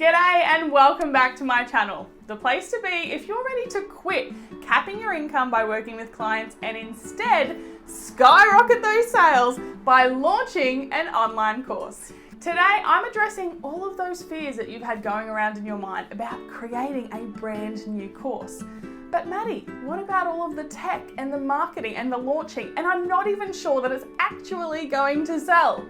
G'day and welcome back to my channel. The place to be if you're ready to quit capping your income by working with clients and instead skyrocket those sales by launching an online course. Today, I'm addressing all of those fears that you've had going around in your mind about creating a brand new course. But Maddie, what about all of the tech and the marketing and the launching? And I'm not even sure that it's actually going to sell.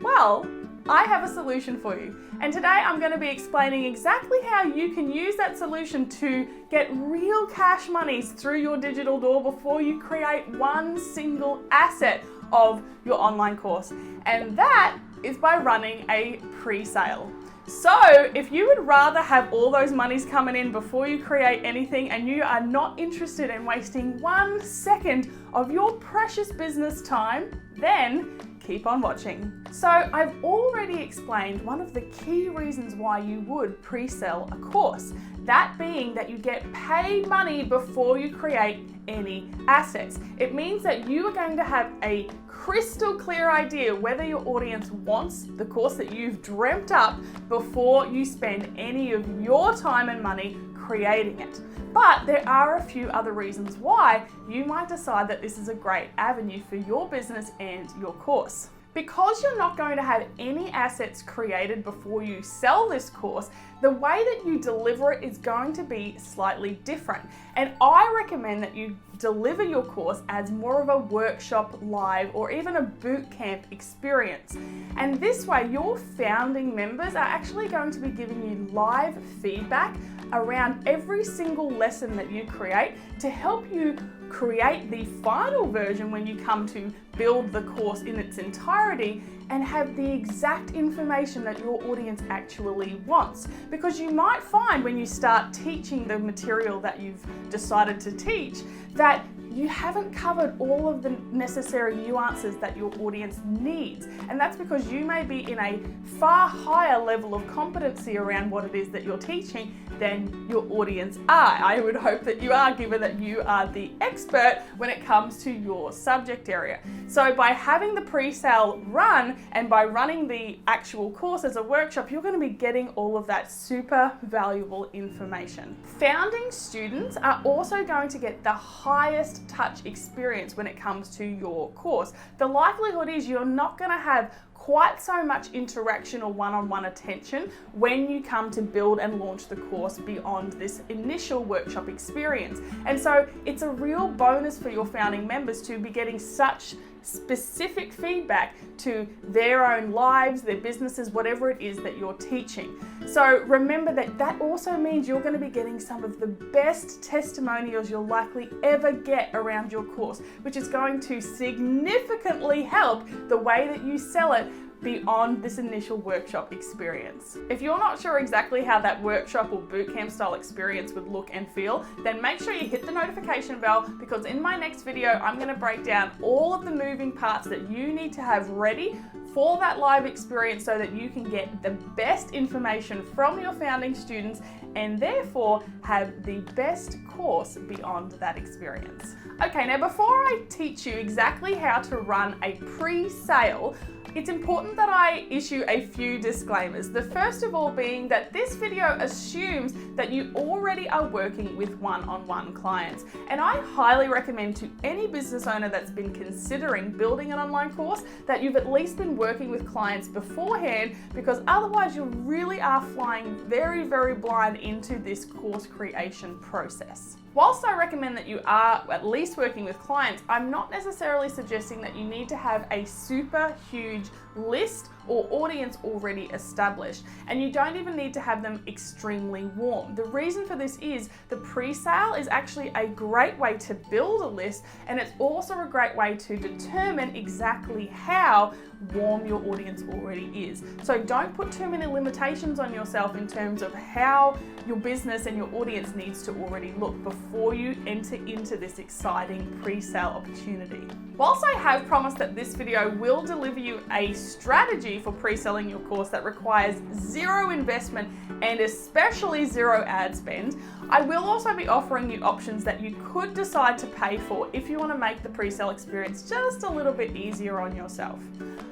Well, I have a solution for you. And today I'm going to be explaining exactly how you can use that solution to get real cash monies through your digital door before you create one single asset of your online course. And that is by running a pre-sale. So if you would rather have all those monies coming in before you create anything and you are not interested in wasting 1 second of your precious business time, then keep on watching. So I've already explained one of the key reasons why you would pre-sell a course. That being that you get paid money before you create any assets. It means that you are going to have a crystal clear idea whether your audience wants the course that you've dreamt up before you spend any of your time and money creating it. But there are a few other reasons why you might decide that this is a great avenue for your business and your course. Because you're not going to have any assets created before you sell this course, the way that you deliver it is going to be slightly different. And I recommend that you deliver your course as more of a workshop, live, or even a boot camp experience. And this way, your founding members are actually going to be giving you live feedback around every single lesson that you create to help you create the final version when you come to build the course in its entirety and have the exact information that your audience actually wants. Because you might find when you start teaching the material that you've decided to teach that you haven't covered all of the necessary nuances that your audience needs. And that's because you may be in a far higher level of competency around what it is that you're teaching than your audience are. I would hope that you are, given that you are the expert when it comes to your subject area. So by having the pre-sale run and by running the actual course as a workshop, you're going to be getting all of that super valuable information. Founding students are also going to get the highest touch experience when it comes to your course. The likelihood is you're not going to have quite so much interaction or one-on-one attention when you come to build and launch the course beyond this initial workshop experience. And so it's a real bonus for your founding members to be getting such specific feedback to their own lives, their businesses, whatever it is that you're teaching. So remember that that also means you're going to be getting some of the best testimonials you'll likely ever get around your course, which is going to significantly help the way that you sell it beyond this initial workshop experience. If you're not sure exactly how that workshop or bootcamp style experience would look and feel, then make sure you hit the notification bell, because in my next video, I'm going to break down all of the moving parts that you need to have ready for that live experience so that you can get the best information from your founding students and therefore have the best course beyond that experience. Okay, now before I teach you exactly how to run a pre-sale, it's important that I issue a few disclaimers. The first of all being that this video assumes that you already are working with one-on-one clients. And I highly recommend to any business owner that's been considering building an online course that you've at least been working with clients beforehand, because otherwise you really are flying very, very blind into this course creation process. Whilst I recommend that you are at least working with clients, I'm not necessarily suggesting that you need to have a super huge list or audience already established, and you don't even need to have them extremely warm. The reason for this is the pre-sale is actually a great way to build a list, and it's also a great way to determine exactly how warm your audience already is. So don't put too many limitations on yourself in terms of how your business and your audience needs to already look before you enter into this exciting pre-sale opportunity. Whilst I have promised that this video will deliver you a strategy for pre-selling your course that requires zero investment and especially zero ad spend, I will also be offering you options that you could decide to pay for if you want to make the pre-sale experience just a little bit easier on yourself.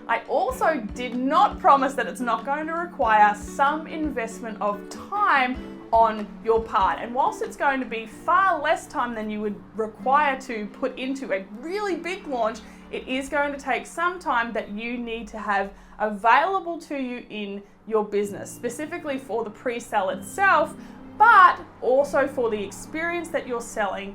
I also did not promise that it's not going to require some investment of time on your part. And whilst it's going to be far less time than you would require to put into a really big launch, it is going to take some time that you need to have available to you in your business, specifically for the pre-sale itself, but also for the experience that you're selling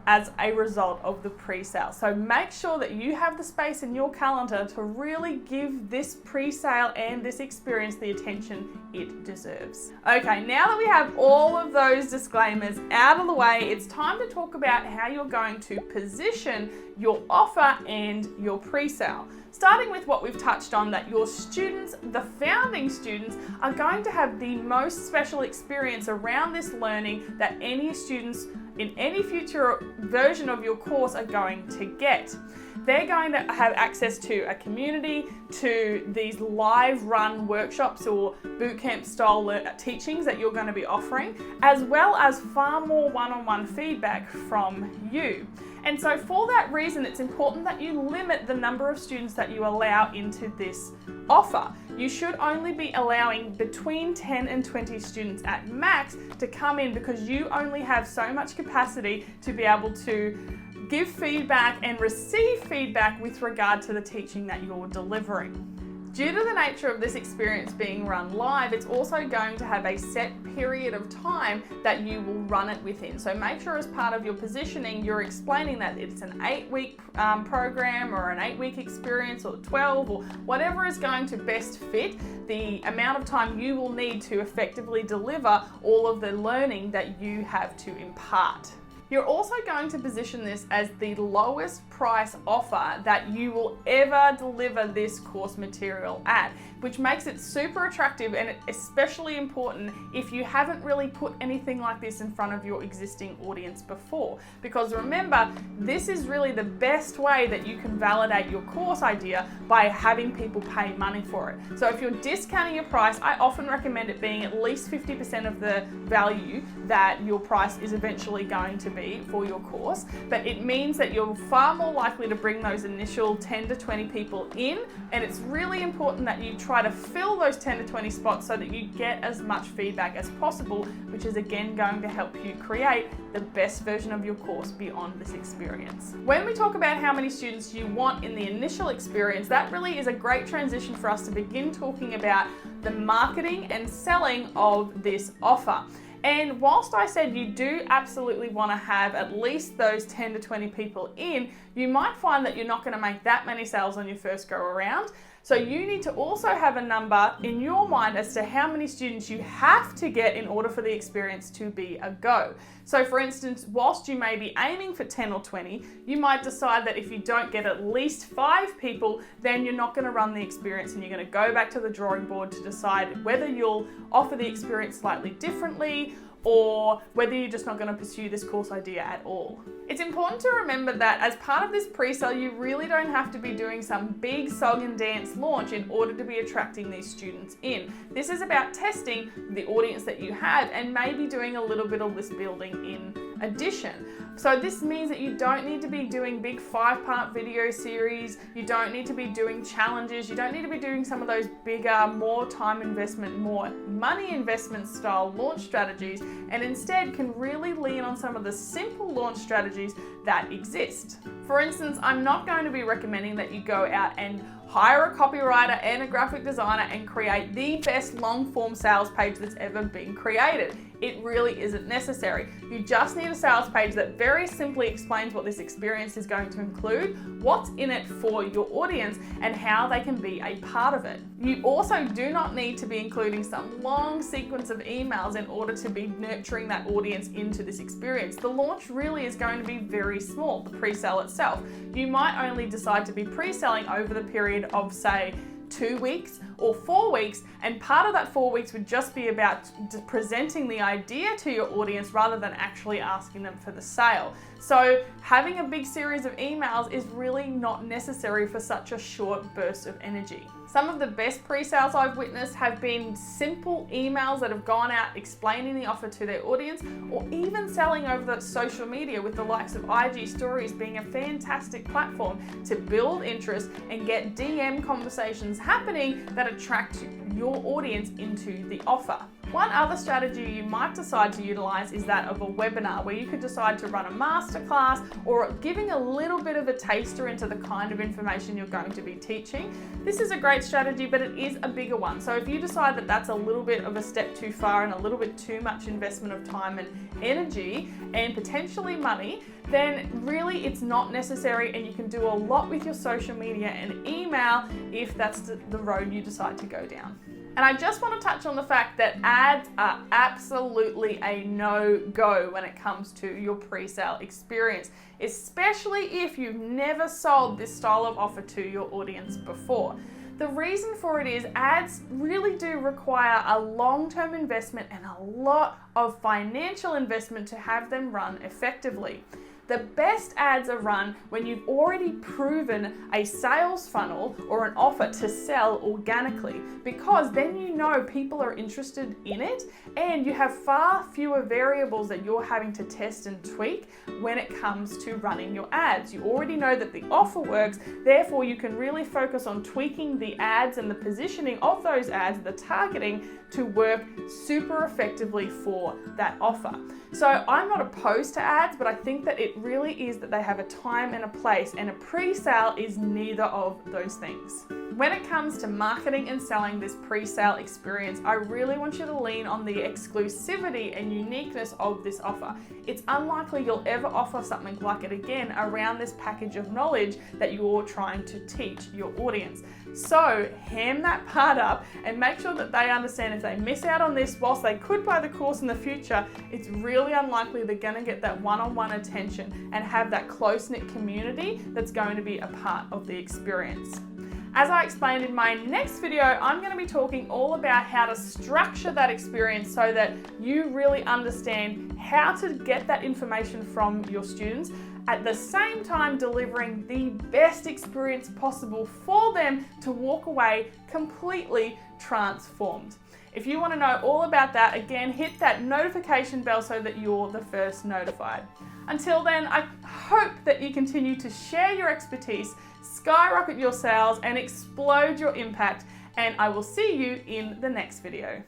as a result of the pre-sale. So make sure that you have the space in your calendar to really give this pre-sale and this experience the attention it deserves. Okay, now that we have all of those disclaimers out of the way, it's time to talk about how you're going to position your offer and your pre-sale. Starting with what we've touched on, that your students, the founding students, are going to have the most special experience around this learning that any students in any future version of your course are going to get. They're going to have access to a community, to these live run workshops or bootcamp style teachings that you're going to be offering, as well as far more one-on-one feedback from you. And so for that reason, it's important that you limit the number of students that you allow into this offer. You should only be allowing between 10 and 20 students at max to come in, because you only have so much capacity to be able to give feedback and receive feedback with regard to the teaching that you're delivering. Due to the nature of this experience being run live, it's also going to have a set period of time that you will run it within. So make sure as part of your positioning, you're explaining that it's an 8-week program or an 8-week experience, or 12, or whatever is going to best fit the amount of time you will need to effectively deliver all of the learning that you have to impart. You're also going to position this as the lowest price offer that you will ever deliver this course material at, which makes it super attractive, and especially important if you haven't really put anything like this in front of your existing audience before. Because remember, this is really the best way that you can validate your course idea, by having people pay money for it. So if you're discounting your price, I often recommend it being at least 50% of the value that your price is eventually going to be for your course. But it means that you're far more likely to bring those initial 10 to 20 people in, and it's really important that you try to fill those 10 to 20 spots so that you get as much feedback as possible, which is again going to help you create the best version of your course beyond this experience. When we talk about how many students you want in the initial experience, that really is a great transition for us to begin talking about the marketing and selling of this offer. And whilst I said you do absolutely want to have at least those 10 to 20 people in, you might find that you're not going to make that many sales on your first go around. So you need to also have a number in your mind as to how many students you have to get in order for the experience to be a go. So for instance, whilst you may be aiming for 10 or 20, you might decide that if you don't get at least 5 people, then you're not going to run the experience, and you're going to go back to the drawing board to decide whether you'll offer the experience slightly differently, or whether you're just not going to pursue this course idea at all. It's important to remember that as part of this pre-sale, you really don't have to be doing some big song and dance launch in order to be attracting these students in. This is about testing the audience that you have and maybe doing a little bit of list building in addition. So this means that you don't need to be doing big 5-part video series, you don't need to be doing challenges, you don't need to be doing some of those bigger, more time investment, more money investment style launch strategies, and instead can really lean on some of the simple launch strategies that exist. For instance, I'm not going to be recommending that you go out and hire a copywriter and a graphic designer and create the best long form sales page that's ever been created. It really isn't necessary. You just need a sales page that very simply explains what this experience is going to include, what's in it for your audience, and how they can be a part of it. You also do not need to be including some long sequence of emails in order to be nurturing that audience into this experience. The launch really is going to be very small, the pre-sale itself. You might only decide to be pre-selling over the period of, say, 2 weeks or 4 weeks, and part of that 4 weeks would just be about presenting the idea to your audience rather than actually asking them for the sale. So having a big series of emails is really not necessary for such a short burst of energy. Some of the best pre-sales I've witnessed have been simple emails that have gone out explaining the offer to their audience, or even selling over the social media, with the likes of IG stories being a fantastic platform to build interest and get DM conversations happening that attract your audience into the offer. One other strategy you might decide to utilize is that of a webinar, where you could decide to run a masterclass or giving a little bit of a taster into the kind of information you're going to be teaching. This is a great strategy, but it is a bigger one. So if you decide that that's a little bit of a step too far and a little bit too much investment of time and energy and potentially money, then really it's not necessary, and you can do a lot with your social media and email if that's the road you decide to go down. And I just want to touch on the fact that ads are absolutely a no-go when it comes to your pre-sale experience, especially if you've never sold this style of offer to your audience before. The reason for it is ads really do require a long-term investment and a lot of financial investment to have them run effectively. The best ads are run when you've already proven a sales funnel or an offer to sell organically, because then you know people are interested in it and you have far fewer variables that you're having to test and tweak when it comes to running your ads. You already know that the offer works, therefore you can really focus on tweaking the ads and the positioning of those ads, the targeting, to work super effectively for that offer. So I'm not opposed to ads, but I think that it really is that they have a time and a place, and a pre-sale is neither of those things. When it comes to marketing and selling this pre-sale experience, I really want you to lean on the exclusivity and uniqueness of this offer. It's unlikely you'll ever offer something like it again around this package of knowledge that you're trying to teach your audience. So ham that part up and make sure that they understand if they miss out on this, whilst they could buy the course in the future, it's really unlikely they're going to get that one-on-one attention and have that close-knit community that's going to be a part of the experience. As I explained in my next video, I'm going to be talking all about how to structure that experience so that you really understand how to get that information from your students, at the same time delivering the best experience possible for them to walk away completely transformed. If you want to know all about that, again, hit that notification bell so that you're the first notified. Until then, I hope that you continue to share your expertise, skyrocket your sales, and explode your impact, and I will see you in the next video.